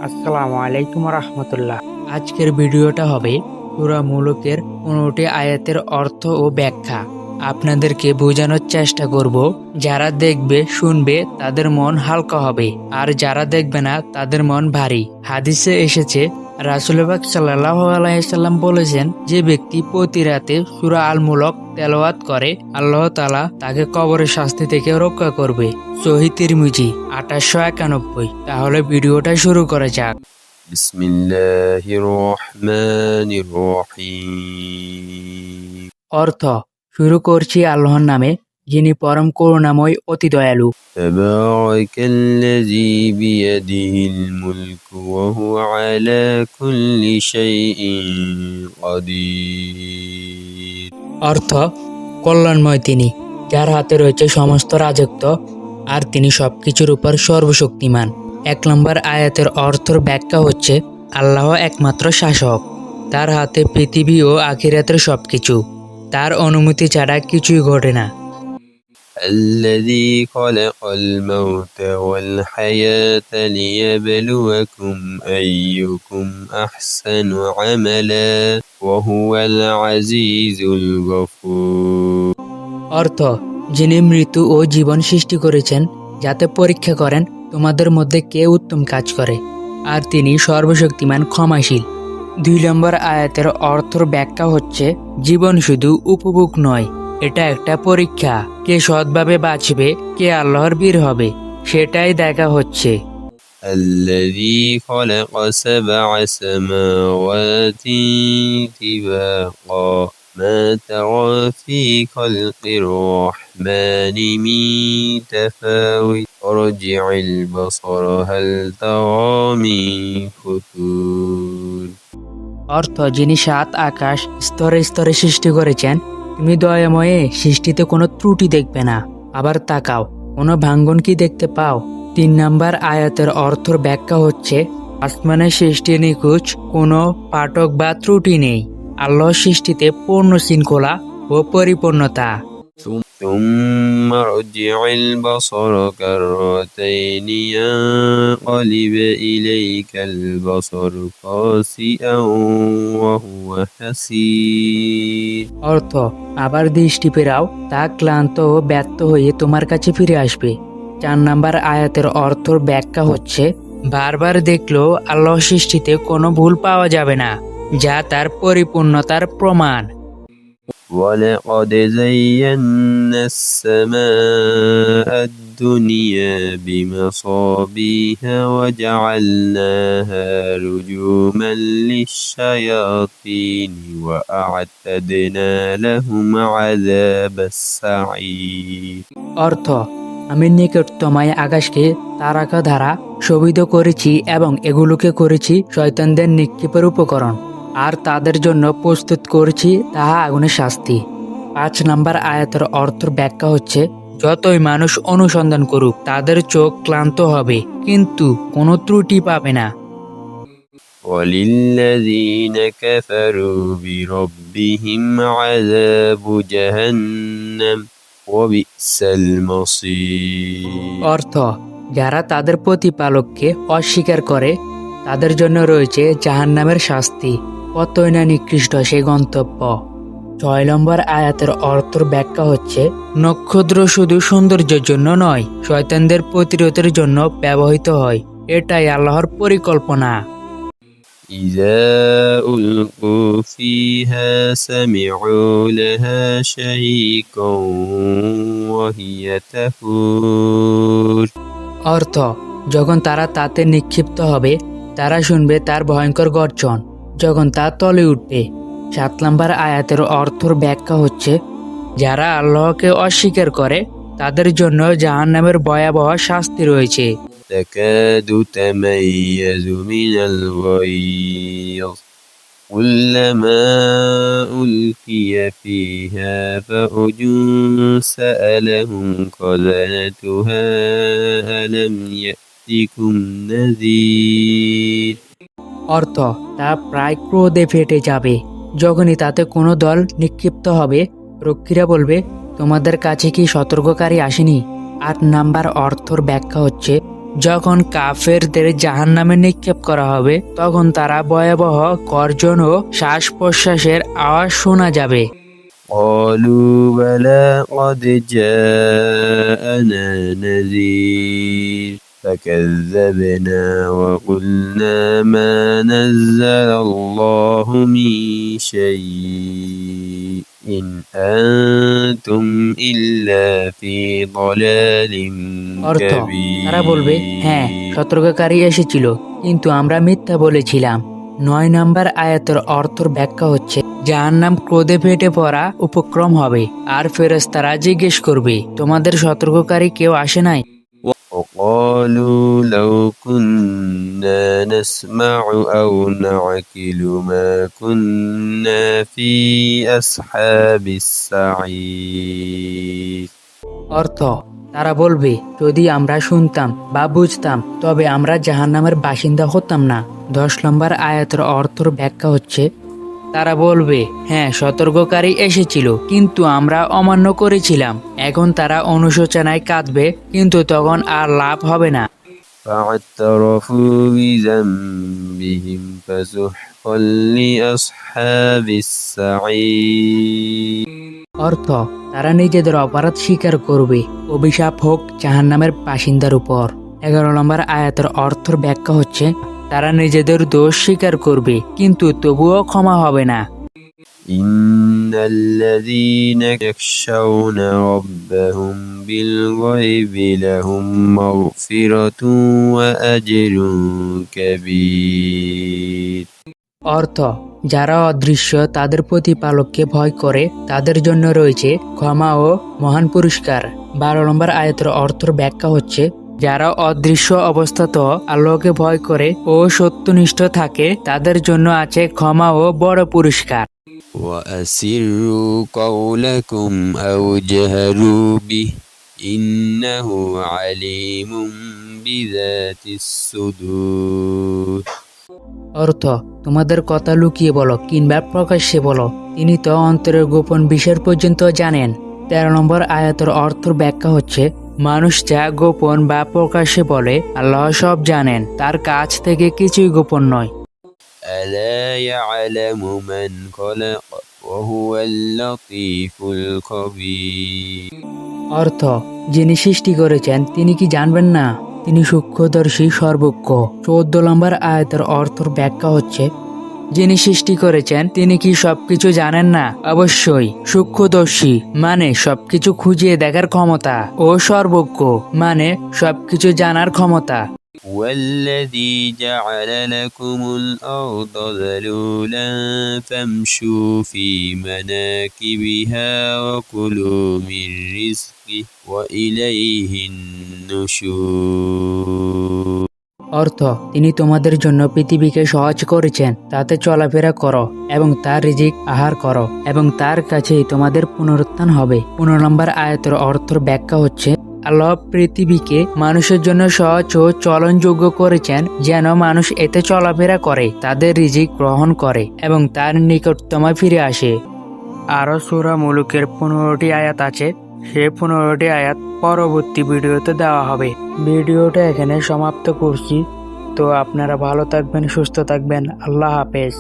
আসসালামু আলাইকুম রহমতুল্লাহ। আজকের ভিডিওটা হবে সূরা মুলুকের 15টি আয়াতের অর্থ ও ব্যাখ্যা। আপনাদেরকে বোঝানোর চেষ্টা করব। যারা দেখবে শুনবে তাদের মন হালকা হবে, আর যারা দেখবে না তাদের মন ভারী। হাদিসে এসেছে, রাসূল পাক সাল্লাল্লাহু আলাইহি সাল্লাম বলেছেন, যে ব্যক্তি প্রতি রাতে সূরা আল মুলক তেলাওয়াত করে আল্লাহ তাআলা তাকে কবরের শাস্তি থেকে রক্ষা করবে। সহিহ তিরমিজি 2891। তাহলে ভিডিওটা শুরু করা যাক। বিসমিল্লাহির রহমানির রহিম। অর্থ, শুরু করছি আল্লাহর নামে, যিনি পরম করুণাময় অতি দয়ালু। তাবারাকাল্লাযী বিয়াদিহিল মুলকু ওয়া হুয়া আলা কুল্লি শাইইন কাদির। অর্থ, কল্যাণময় তিনি, যার হাতে রয়েছে সমস্ত রাজত্ব, আর তিনি সবকিছুর উপর সর্বশক্তিমান। 1 নম্বর আয়াতের অর্থের ব্যাখ্যা হচ্ছে, আল্লাহ একমাত্র শাসক, তার হাতে পৃথিবী ও আখিরাতের সবকিছু, তার অনুমতি ছাড়া কিছুই ঘটে না। الذي خلق الموت والحياة ليبلوكم أيكم أحسن عملا وهو العزيز الغفور. অর্থ, যিনি মৃত্যু ও জীবন সৃষ্টি করেছেন যাতে পরীক্ষা করেন তোমাদের মধ্যে কে উত্তম কাজ করে, আর তিনি সর্বশক্তিমান ক্ষমাশীল। 2 নম্বর আয়াতের অর্থের ব্যাখ্যা হচ্ছে, জীবন শুধু উপভোগ নয়, এটা একটা পরীক্ষা। কে সৎভাবে বাঁচবে, কে আল্লাহর বীর হবে, সেটাই দেখা হচ্ছে। الذي خلق 7 سماوات طباقا ما ترى في خلق الرحمن من تفاوت ارجع البصر هل ترى من فطور. অর্থ, যিনি 7 আকাশ স্তরে স্তরে সৃষ্টি করেছেন, তুমি দয়াময়ে সৃষ্টিতে কোনো ত্রুটি দেখবে না। আবার তাকাও, কোনো ভাঙ্গন কি দেখতে পাও? 3 নম্বর আয়াতের অর্থের ব্যাখ্যা হচ্ছে, আসমানের সৃষ্টি নিখুঁত, কোনো পাঠক বা ত্রুটি নেই। আল্লাহর সৃষ্টিতে পূর্ণ শৃঙ্খলা ও পরিপূর্ণতা। ثم ارجع البصر كرتين ينقلب إليك البصر خاسئا وهو حسير. অর্থ, আবার দৃষ্টি ফেরাও, তা ক্লান্ত ও ব্যর্থ হয়ে তোমার কাছে ফিরে আসবে। 4 নম্বর আয়াতের অর্থের ব্যাখ্যা হচ্ছে, বারবার দেখলেও আল্লাহ সৃষ্টিতে কোনো ভুল পাওয়া যাবে না, যা তার পরিপূর্ণতার প্রমাণ। ولقد زينا السماء الدنيا بمصابيح وجعلناها رجوما للشياطين وأعتدنا لهم عذاب السعير. অর্থ, আমি নিকটতমায় আকাশকে তারকা দ্বারা শোভিত করেছি এবং এগুলোকে করেছি শয়তানদের নিক্ষেপের উপকরণ, আর তাদের জন্য প্রস্তুত করেছি তাহা আগুনের শাস্তি। 5 নম্বর আয়াতের অর্থের ব্যাখ্যা হচ্ছে, যতই মানুষ অনুসন্ধান করুক তাদের চোখ ক্লান্ত হবে, কিন্তু কোনো ত্রুটি পাবে না। وللذين كفروا بربهم عذاب جهنم وبئس المصير. অর্থ, যারা তাদের প্রতিপালককে অস্বীকার করে তাদের জন্য রয়েছে জাহান্নামের শাস্তি, কতই না নিকৃষ্ট সেই গন্তব্য। 6 নম্বর আয়াতের অর্থের ব্যাখ্যা হচ্ছে, নক্ষত্র শুধু সৌন্দর্যের জন্য নয়, শয়তানদের প্রতিরোধের জন্য ব্যবহৃত হয়, এটাই আল্লাহর পরিকল্পনা। إذا ألقوا فيها سمعوا لها شهيقا وهي تفور. অর্থ, যখন তারা তাতে নিক্ষিপ্ত হবে তারা শুনবে তার ভয়ঙ্কর গর্জন, যখন তা তলে উঠবে। 7 নম্বর আয়াতের অর্থের ব্যাখ্যা হচ্ছে, যারা আল্লাহকে অস্বীকার করে তাদের জন্য জাহান্নামের ভয়াবহ শাস্তি রয়েছে। تكاد تميز من الغيظ كلما ألقي فيها فوج سألهم خزنتها ألم يأتكم نذير. অর্থ, তা প্রায় ক্রোধে ফেটে যাবে যখনই তাতে কোনো দল নিক্ষিপ্ত হবে। রক্ষীরা বলবে, তোমাদের কাছে কি সতর্ককারী আসেনি? 8 নাম্বার অর্থর ব্যাখ্যা হচ্ছে, যখন কাফেরদের জাহান্নামে নিক্ষেপ করা হবে তখন তারা ভয়াবহ গর্জন ও শ্বাস প্রশ্বাসের আওয়াজ শোনা যাবে। قالوا بلى قد جاءنا نذير فكذبنا وقلنا ما نزل الله من شيء إن أنتم إلا في ضلال অর্থ, তারা বলবে, হ্যাঁ, كبير সতর্ককারী এসেছিল কিন্তু আমরা মিথ্যা বলেছিলাম। 9 নম্বর আয়াতের অর্থর ব্যাখ্যা হচ্ছে, জাহান্নাম ক্রোধে ফেটে পড়া উপক্রম হবে আর ফেরেশতারা জিজ্ঞেস করবে, তোমাদের সতর্ককারী কেউ আসে নাই? وقالوا لو كنا نسمع أو نعقل ما كنا في أصحاب السعير অর্থ, তারা বলবে, যদি আমরা শুনতাম বা বুঝতাম তবে আমরা জাহান্নামের বাসিন্দা হতাম না। 10 নম্বর আয়াতের অর্থর ব্যাখ্যা হচ্ছে, তারা বলবে, হ্যাঁ, সতর্ককারী এসেছিল কিন্তু আমরা অমান্য করেছিলাম। এখন তারা অনুশোচনায় কাঁদবে কিন্তু তখন আর লাভ হবে না। فاعترفوا بذنبهم فسحقا لأصحاب السعير অর্থ, তারা নিজেদের অপরাধ স্বীকার করবে, অভিশাপ হোক জাহান্নামের বাসিন্দার উপর। 11 নম্বর আয়াতের অর্থর ব্যাখ্যা হচ্ছে, তারা নিজেদের দোষ স্বীকার করবে কিন্তু তবুও ক্ষমা হবে না। إن الذين يخشون ربهم بالغيب لهم مغفرة وأجر كبير অর্থ, যারা অদৃশ্য তাদের প্রতিপালককে ভয় করে তাদের জন্য রয়েছে ক্ষমা ও মহান পুরস্কার। 12 নম্বর আয়াতের অর্থর ব্যাখ্যা হচ্ছে, যারা অদৃশ্য অবস্থাতেও আল্লাহকে ভয় করে ও সত্যনিষ্ঠ থাকে তাদের জন্য আছে ক্ষমা ও বড় পুরস্কার। وأسروا قولكم أو جهروا به إنه عليم بذات الصدور অর্থ, তোমাদের কথা লুকিয়ে বলো কিংবা প্রকাশ্যে বলো, তিনি তো অন্তরের গোপন বিষয় পর্যন্ত জানেন। 13 নম্বর আয়াতের অর্থর ব্যাখ্যা হচ্ছে, মানুষ যা গোপন বা প্রকাশ্যে বলে আল্লাহ সব জানেন, তার কাছ থেকে কিছুই গোপন নয়। ألا يعلم من خلق وهو اللطيف الخبير অর্থ, যিনি সৃষ্টি করেছেন তিনি কি জানবেন না? তিনি সূক্ষ্মদর্শী সর্বজ্ঞ। 14 নম্বর আয়াতের অর্থর ব্যাখ্যা হচ্ছে, যিনি সৃষ্টি করেছেন তিনি কি সবকিছু জানেন না? অবশ্যই। সূক্ষ্মদর্শী মানে সবকিছু খুঁজিয়ে দেখার ক্ষমতা ও সর্বজ্ঞ মানে সবকিছু জানার ক্ষমতা। والذي جعل لكم الأرض ذلولا فامشوا في مناكبها وكلوا من رزقه وإليه النشور অর্থ, তিনি তোমাদের জন্য পৃথিবীকে সহজ করেছেন, তাতে চলাফেরা করো এবং তার রিজিক আহার করো এবং তার কাছেই তোমাদের পুনরুত্থান হবে। 15 নম্বর আয়াতের অর্থর ব্যাখ্যা হচ্ছে, আল্লাহ পৃথিবীকে মানুষের জন্য সহজ ও চলনযোগ্য করেছেন যেন মানুষ এতে চলাফেরা করে, তাদের রিজিক গ্রহণ করে এবং তার নিকটতম ফিরে আসে। আরও সূরা মুলুকের 15টি আয়াত আছে, সে 15টি আয়াত পরবর্তী ভিডিওতে দেওয়া হবে। ভিডিওটা এখানে সমাপ্ত করছি। তো আপনারা ভালো থাকবেন, সুস্থ থাকবেন। আল্লাহ হাফেজ।